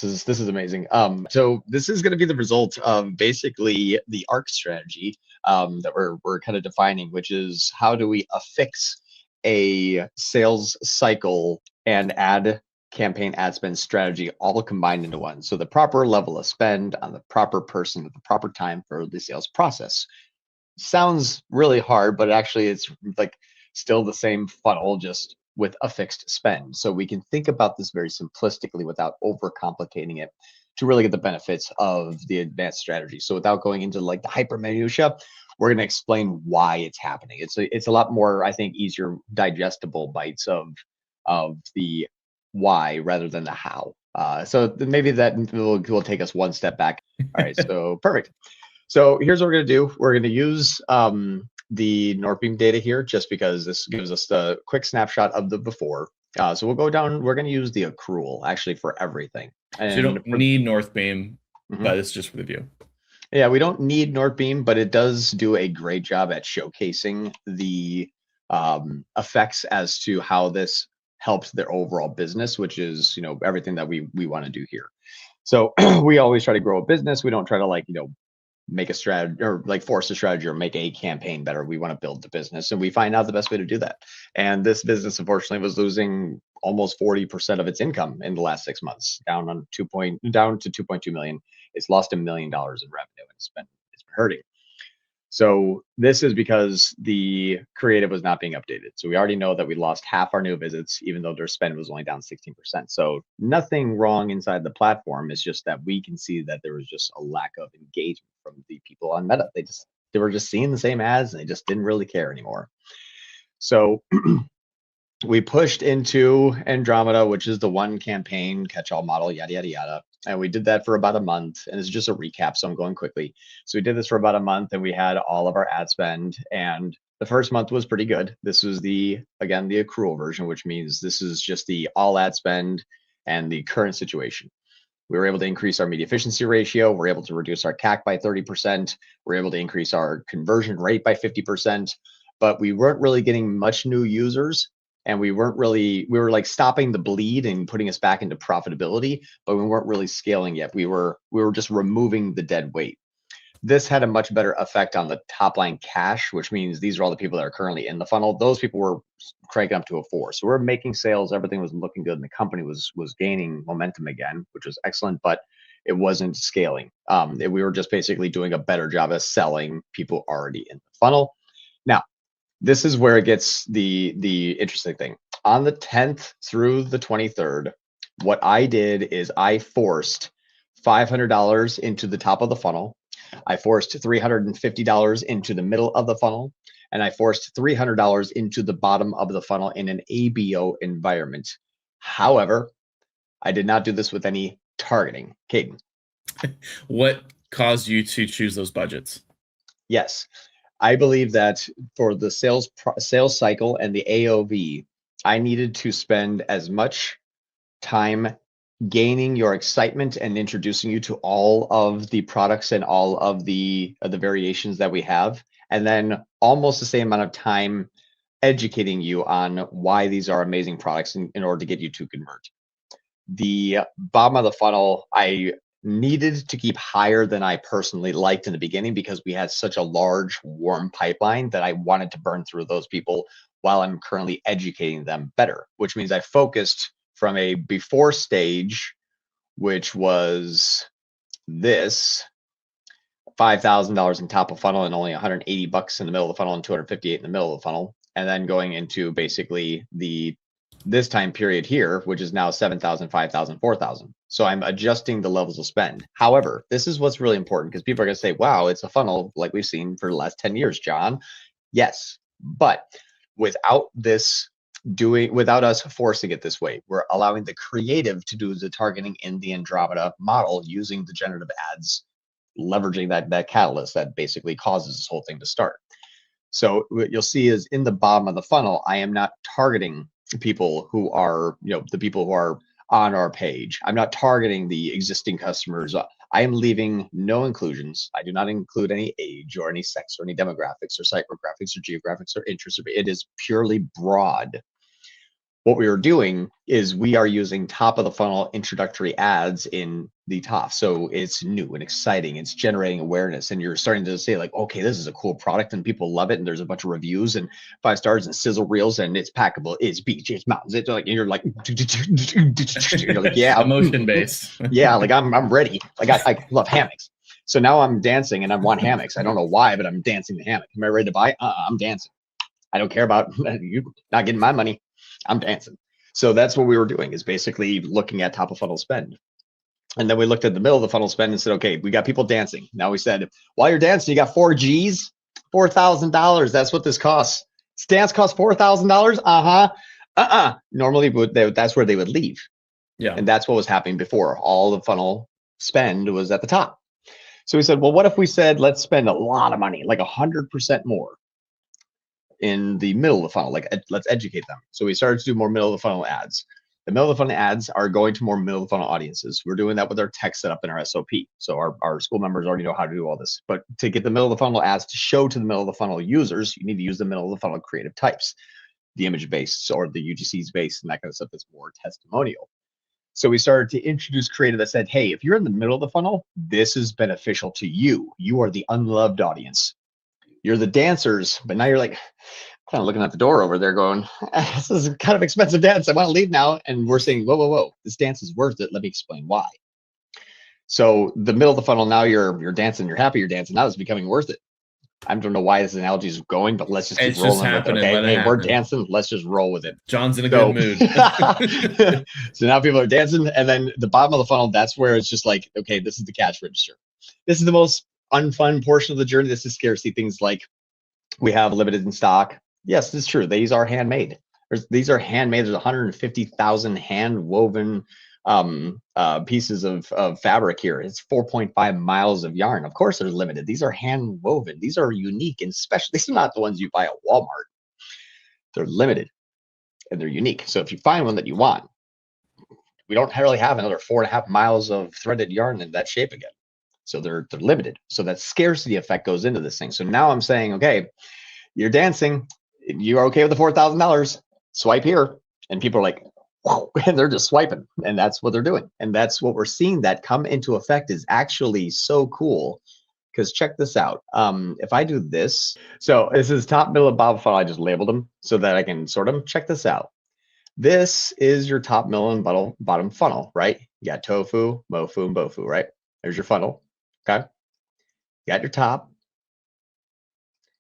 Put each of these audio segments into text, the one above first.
This is amazing. So this is going to be the result of basically the ARC strategy that we're kind of defining, which is how do we affix a sales cycle and ad campaign ad spend strategy all combined into one. So the proper level of spend on the proper person at the proper time for the sales process. Sounds really hard, but actually it's like still the same funnel, just with a fixed spend. So we can think about this very simplistically without overcomplicating it to really get the benefits of the advanced strategy. So without going into like the hyper minutia, we're going to explain why it's happening. It's a lot more, I think, easier digestible bites of the why rather than the how. So maybe that will take us one step back. All right, so perfect. So here's what we're going to do. We're going to use the Northbeam data here just because this gives us the quick snapshot of the before. So we'll go down. We're going to use the accrual actually for everything. So you And don't need North Beam, Mhm. but it's just for the view. Yeah, we don't need Northbeam, but it does do a great job at showcasing the effects as to how this helps their overall business, which is everything that we want to do here. So we always try to grow a business. We don't try to make a strategy or like force a strategy or make a campaign better. We want to build the business and we find out the best way to do that. And this business, unfortunately, was losing almost 40% of its income in the last 6 months, down to 2.2 million. It's lost $1 million in revenue and it's been hurting. So this is because the creative was not being updated. So we already know that we lost half our new visits, even though their spend was only down 16%. So nothing wrong inside the platform. It's just that we can see that there was just a lack of engagement from the people on Meta. They were just seeing the same ads and they just didn't really care anymore. So we pushed into Andromeda, which is the one campaign catch-all model, yada, yada, yada. And we did that for about a month. And it's just a recap, so I'm going quickly. So we did this for about a month and we had all of our ad spend. And the first month was pretty good. This was again, the accrual version, which means this is just the all ad spend and the current situation. We were able to increase our media efficiency ratio. We're able to reduce our CAC by 30%. We're able to increase our conversion rate by 50%. But we weren't really getting much new users and we were like stopping the bleed and putting us back into profitability, but we weren't really scaling yet. We were just removing the dead weight. This had a much better effect on the top line cash, which means these are all the people that are currently in the funnel. Those people were cranking up to a 4. So we're making sales, everything was looking good, and the company was gaining momentum again, which was excellent, but it wasn't scaling. We were just basically doing a better job of selling people already in the funnel. Now, this is where it gets the interesting thing. On the 10th through the 23rd, what I did is I forced $500 into the top of the funnel. I forced $350 into the middle of the funnel, and I forced $300 into the bottom of the funnel in an ABO environment. However, I did not do this with any targeting. Caden. What caused you to choose those budgets? Yes, I believe that for the sales cycle and the AOV, I needed to spend as much time gaining your excitement and introducing you to all of the products and all of the variations that we have, and then almost the same amount of time educating you on why these are amazing products in order to get you to convert. The bottom of the funnel, I needed to keep higher than I personally liked in the beginning because we had such a large warm pipeline that I wanted to burn through those people while I'm currently educating them better, which means I focused from a before stage, which was this $5,000 in top of funnel and only 180 bucks in the middle of the funnel and 258 in the middle of the funnel. And then going into basically this time period here, which is now 7,000, 5,000, 4,000. So I'm adjusting the levels of spend. However, this is what's really important because people are going to say, wow, it's a funnel like we've seen for the last 10 years, John. Yes, but without us forcing it this way, we're allowing the creative to do the targeting in the Andromeda model using the generative ads, leveraging that catalyst that basically causes this whole thing to start. So what you'll see is in the bottom of the funnel, I am not targeting people who are, the people who are on our page. I'm not targeting the existing customers. I am leaving no inclusions. I do not include any age or any sex or any demographics or psychographics or geographics or interests. It is purely broad. what we were doing is we are using top of the funnel introductory ads in the top. So it's new and exciting. It's generating awareness. And you're starting to say like, okay, this is a cool product and people love it. And there's a bunch of reviews and 5 stars and sizzle reels and it's packable. It's beach, it's mountains. It's like, and you're like, you're like, yeah, Emotion based. yeah, like I'm ready. Like I love hammocks. So now I'm dancing and I want hammocks. I don't know why, but I'm dancing the hammock. Am I ready to buy? I'm dancing. I don't care about you not getting my money. I'm dancing. So that's what we were doing, is basically looking at top of funnel spend. And then we looked at the middle of the funnel spend and said, okay, we got people dancing. Now we said, while you're dancing, you got 4 G's, $4,000. That's what this costs. This dance costs $4,000. Normally that's where they would leave. Yeah. And that's what was happening before. All the funnel spend was at the top. So we said, well, what if we said, let's spend a lot of money, like 100% more in the middle of the funnel, like let's educate them. So we started to do more middle of the funnel ads. The middle of the funnel ads are going to more middle of the funnel audiences. We're doing that with our tech setup in our SOP. So our school members already know how to do all this. But to get the middle of the funnel ads to show to the middle of the funnel users, you need to use the middle of the funnel creative types, the image based or the UGCs based and that kind of stuff that's more testimonial. So we started to introduce creative that said, hey, if you're in the middle of the funnel, this is beneficial to you. You are the unloved audience. You're the dancers, but now you're like kind of looking at the door over there going, this is a kind of expensive dance. I want to leave now. And we're saying, whoa, this dance is worth it. Let me explain why. So the middle of the funnel, now you're dancing, you're happy you're dancing. Now it's becoming worth it. I don't know why this analogy is going, but let's just keep rolling with it. Okay, hey, we're dancing. Let's just roll with it. John's in a good mood. So now people are dancing, and then the bottom of the funnel, that's where it's just like, okay, this is the cash register. This is the most unfun portion of the journey. This is scarcity. Things like we have limited in stock. Yes, this is true. These are handmade. These are handmade. There's 150,000 hand woven pieces of fabric here. It's 4.5 miles of yarn. Of course, they're limited. These are hand woven. These are unique and special. These are not the ones you buy at Walmart. They're limited and they're unique. So if you find one that you want, we don't really have another 4.5 miles of threaded yarn in that shape again. So they're limited. So that scarcity effect goes into this thing. So now I'm saying, okay, you're dancing. You're okay with the $4,000. Swipe here. And people are like, whoa, and they're just swiping. And that's what they're doing. And that's what we're seeing that come into effect is actually so cool. Because check this out. If I do this, so this is top, middle, and bottom funnel. I just labeled them so that I can sort them. Check this out. This is your top, middle, and bottom funnel, right? You got tofu, mofu, and bofu, right? There's your funnel. Okay. You got your top,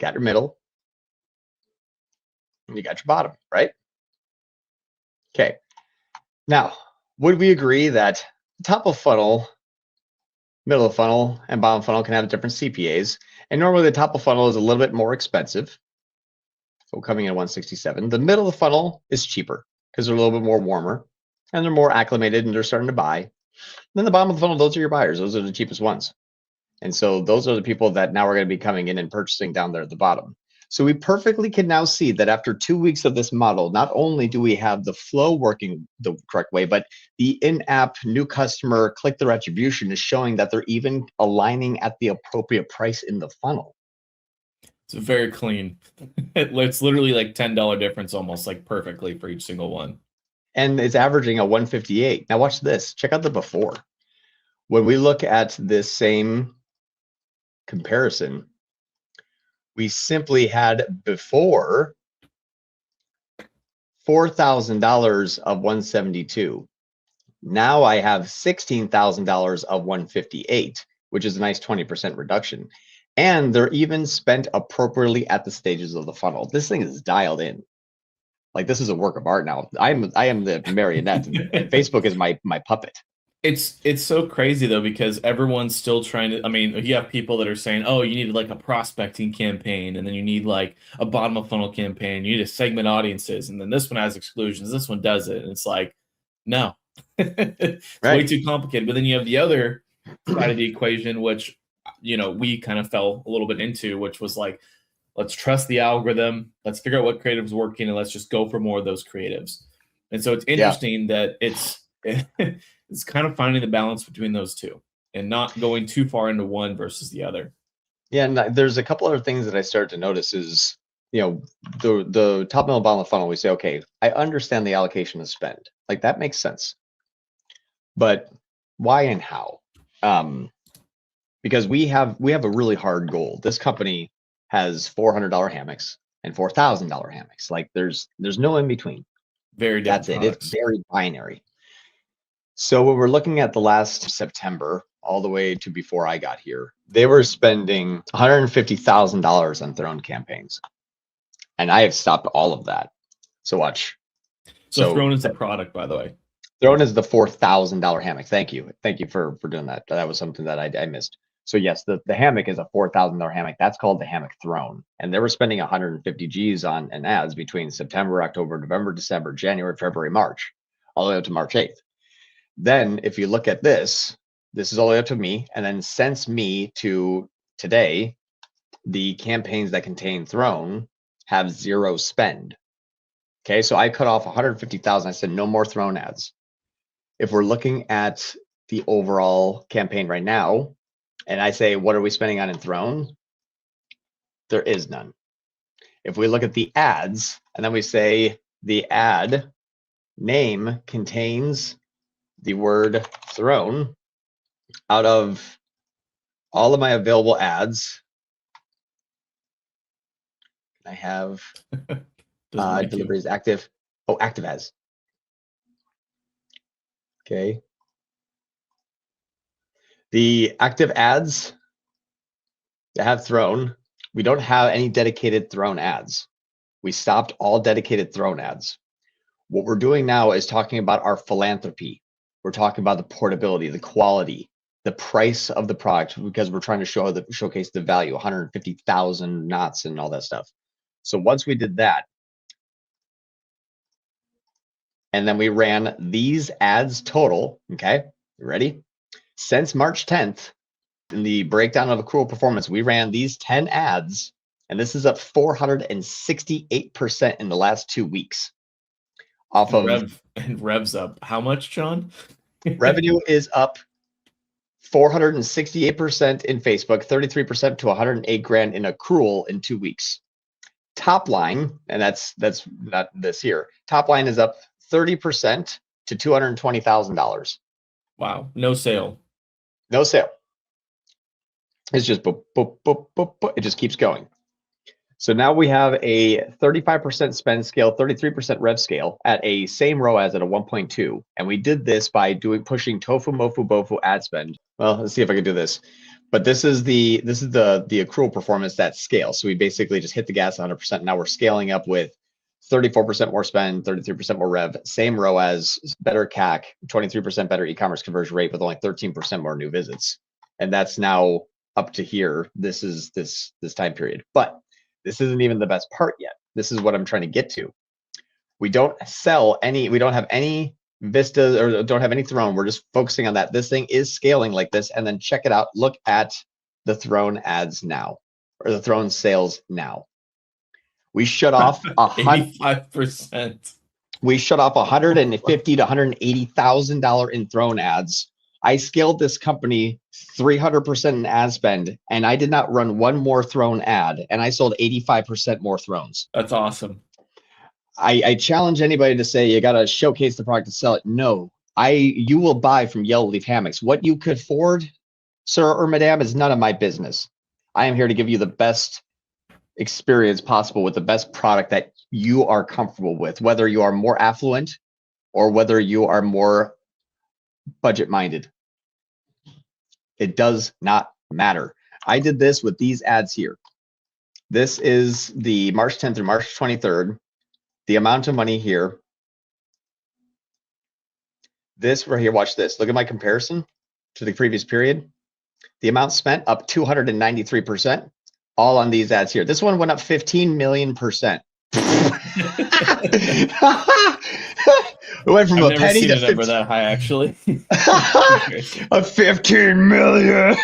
got your middle, and you got your bottom, right? Okay. Now, would we agree that top of funnel, middle of funnel, and bottom funnel can have different CPAs? And normally the top of funnel is a little bit more expensive. So coming in at 167. The middle of the funnel is cheaper because they're a little bit more warmer and they're more acclimated and they're starting to buy. And then the bottom of the funnel, those are your buyers. Those are the cheapest ones. And so those are the people that now are going to be coming in and purchasing down there at the bottom. So we perfectly can now see that after 2 weeks of this model, not only do we have the flow working the correct way, but the in-app new customer click-through attribution is showing that they're even aligning at the appropriate price in the funnel. It's very clean. It's literally like $10 difference almost, like perfectly for each single one. And it's averaging a 158. Now watch this. Check out the before. When we look at this same comparison, we simply had before $4,000 of 172. Now I have $16,000 of 158, which is a nice 20% reduction. And they're even spent appropriately at the stages of the funnel. This thing is dialed in. Like this is a work of art now. I am the marionette, and Facebook is my puppet. It's so crazy though, because everyone's still trying to, I mean, you have people that are saying, oh, you need like a prospecting campaign, and then you need like a bottom of funnel campaign, you need to segment audiences, and then this one has exclusions, this one does it. And it's like, no, it's right. Way too complicated. But then you have the other side of the equation, which, you know, we kind of fell a little bit into, which was like, let's trust the algorithm, let's figure out what creative's working, and let's just go for more of those creatives. And so it's interesting that it's kind of finding the balance between those two and not going too far into one versus the other. Yeah, and there's a couple other things that I started to notice is, the top, middle, bottom of the funnel, we say, okay, I understand the allocation of spend. Like that makes sense. But why and how? Because we have a really hard goal. This company has $400 hammocks and $4,000 hammocks. Like there's no in between. Very different That's it. products. It's very binary. So when we're looking at the last September all the way to before I got here, they were spending $150,000 on Throne campaigns. And I have stopped all of that. So watch. So Throne is the product, by the way. Throne is the $4,000 hammock. Thank you for doing that. That was something that I missed. So yes, the hammock is a $4,000 hammock. That's called the hammock Throne, and they were spending 150 G's on an ads between September, October, November, December, January, February, March, all the way up to March 8th. Then if you look at this is all the way up to me, and then since me to today, the campaigns that contain Throne have zero spend. Okay, so I cut off 150,000. I said no more Throne ads. If we're looking at the overall campaign right now, and I say, what are we spending on in Throne? There is none. If we look at the ads, and then we say the ad name contains the word Throne, out of all of my available ads, I have deliveries active. Oh, active ads. Okay. The active ads that have Throne, we don't have any dedicated Throne ads. We stopped all dedicated Throne ads. What we're doing now is talking about our philanthropy. We're talking about the portability, the quality, the price of the product, because we're trying to showcase the value, 150,000 knots and all that stuff. So once we did that, and then we ran these ads total, okay, you ready? Since March 10th, in the breakdown of accrual performance, we ran these 10 ads, and this is up 468% in the last 2 weeks. Off of revs up. How much, John? Revenue is up 468% in Facebook, 33% to 108 grand in accrual in 2 weeks. Top line, and that's not this here. Top line is up 30% to $220,000. Wow, no sale. No sale. It's just boop, boop, boop, boop, boop. It just keeps going. So now we have a 35% spend scale, 33% rev scale at a same ROAS at a 1.2. And we did this by pushing tofu, mofu, bofu ad spend. Well, let's see if I can do this. But this is the accrual performance that scales. So we basically just hit the gas 100%. Now we're scaling up with 34% more spend, 33% more rev, same ROAS, better CAC, 23% better e-commerce conversion rate with only 13% more new visits. And that's now up to here. This is this time period. But this isn't even the best part yet. This is what I'm trying to get to. We don't have any Vistas or don't have any Throne. We're just focusing on that. This thing is scaling like this. And then check it out. Look at the Throne ads now, or the Throne sales now. We shut off 85%. We shut off $150,000 to $180,000 in Throne ads. I scaled this company 300% in ad spend, and I did not run one more Throne ad, and I sold 85% more Thrones. That's awesome. I challenge anybody to say you got to showcase the product to sell it. No, you will buy from Yellow Leaf Hammocks. What you could afford, sir or madam, is none of my business. I am here to give you the best experience possible with the best product that you are comfortable with, whether you are more affluent or whether you are more budget minded. It does not matter. I did this with these ads here. This is the March 10th through March 23rd. The amount of money here. This right here, watch this. Look at my comparison to the previous period. The amount spent up 293%, all on these ads here. This one went up 15 million%. It went from a penny to 15. That high, actually. A 15 million.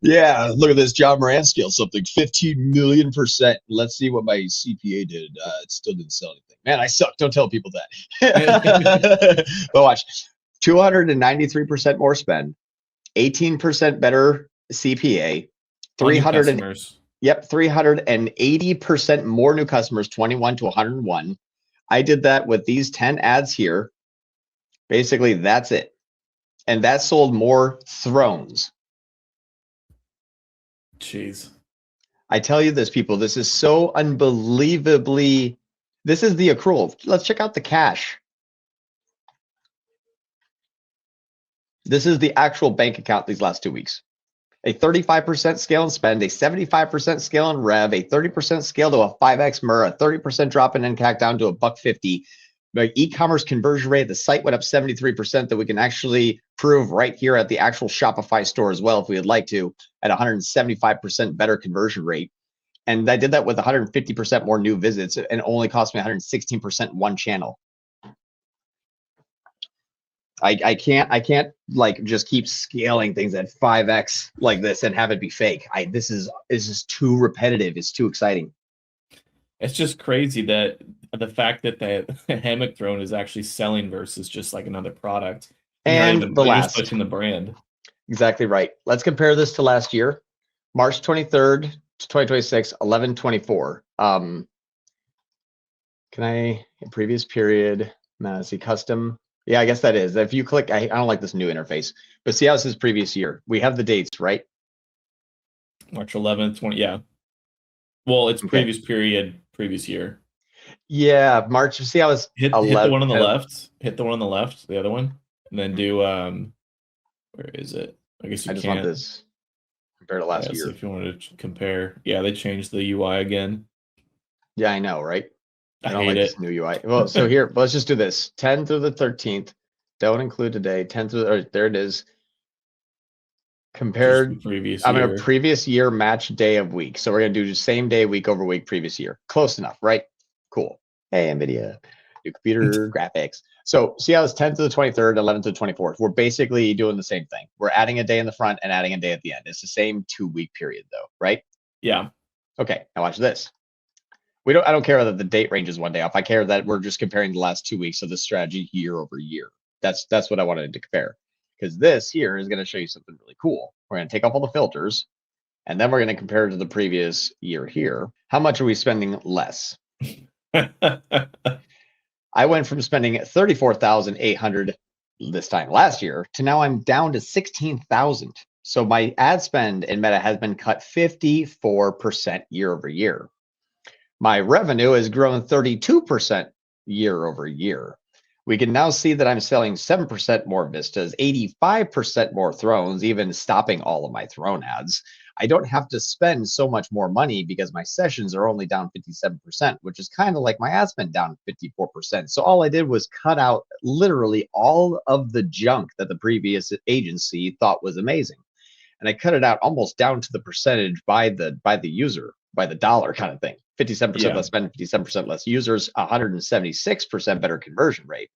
Yeah, look at this. John Moran scale something 15 million%. Let's see what my CPA did. It still didn't sell anything. Man, I suck. Don't tell people that. But watch, 293% more spend, 18% better CPA, 300. Yep, 380% more new customers, 21 to 101. I did that with these 10 ads here. Basically, that's it. And that sold more thrones. Jeez. I tell you this, people, this is so unbelievably, this is the accrual. Let's check out the cash. This is the actual bank account these last 2 weeks. A 35% scale in spend, a 75% scale in rev, a 30% scale to a 5x MER, a 30% drop in NCAC down to $1.50. The e-commerce conversion rate, the site went up 73% that we can actually prove right here at the actual Shopify store as well if we would like to, at 175% better conversion rate. And I did that with 150% more new visits and only cost me 116% one channel. I can't like just keep scaling things at 5x like this and have it be fake. This is too repetitive. It's too exciting. It's just crazy that the fact that the hammock throne is actually selling versus just like another product. And you're just pushing the brand. Exactly right. Let's compare this to last year, March 23rd to 2026, 11/24. Can I previous period? See custom. Yeah, I guess that is. If you click, I don't like this new interface, but see how this is previous year. We have the dates, right? March 11th, 20. Yeah. Well, it's previous period, previous year. Yeah, March. See how it's hit the one on the left. Hit the one on the left, the other one, and then do where is it? I guess you just want this compared to last year. So if you wanted to compare, yeah, they changed the UI again. Yeah, I know, right? I don't like this new UI. Well, so here, let's just do this. 10 through the 13th. Don't include today. 10 through, or there it is. Compared previous I'm year. in a previous year match day of week. So we're gonna do the same day, week over week, previous year. Close enough, right? Cool. Hey, NVIDIA, new computer graphics. So see how it's 10th to the 23rd, 11th to the 24th. We're basically doing the same thing. We're adding a day in the front and adding a day at the end. It's the same 2-week period though, right? Yeah. Okay, now watch this. I don't care that the date range is one day off. I care that we're just comparing the last 2 weeks of the strategy year over year. That's what I wanted to compare. Because this here is going to show you something really cool. We're going to take off all the filters, and then we're going to compare it to the previous year here. How much are we spending less? I went from spending $34,800 this time last year to now I'm down to $16,000. So my ad spend in Meta has been cut 54% year over year. My revenue has grown 32% year over year. We can now see that I'm selling 7% more vistas, 85% more thrones, even stopping all of my throne ads. I don't have to spend so much more money because my sessions are only down 57%, which is kind of like my ad spend down 54%. So all I did was cut out literally all of the junk that the previous agency thought was amazing. And I cut it out almost down to the percentage by the user, by the dollar kind of thing. 57% less spend, 57% less users, 176% better conversion rate.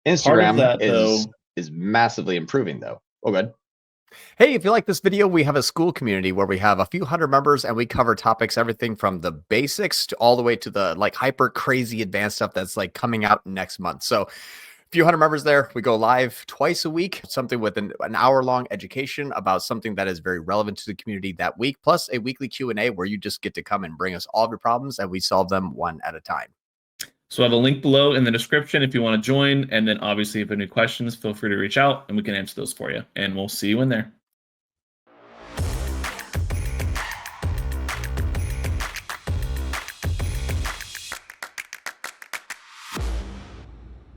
Instagram is massively improving though. Oh, good. Hey, if you like this video, we have a school community where we have a few hundred members and we cover topics, everything from the basics to all the way to the like hyper crazy advanced stuff that's like coming out next month. So a few hundred members there. We go live twice a week, something with an hour-long education about something that is very relevant to the community that week, plus a weekly Q&A where you just get to come and bring us all of your problems and we solve them one at a time. So I have a link below in the description if you want to join. And then obviously if you have any questions, feel free to reach out and we can answer those for you. And we'll see you in there.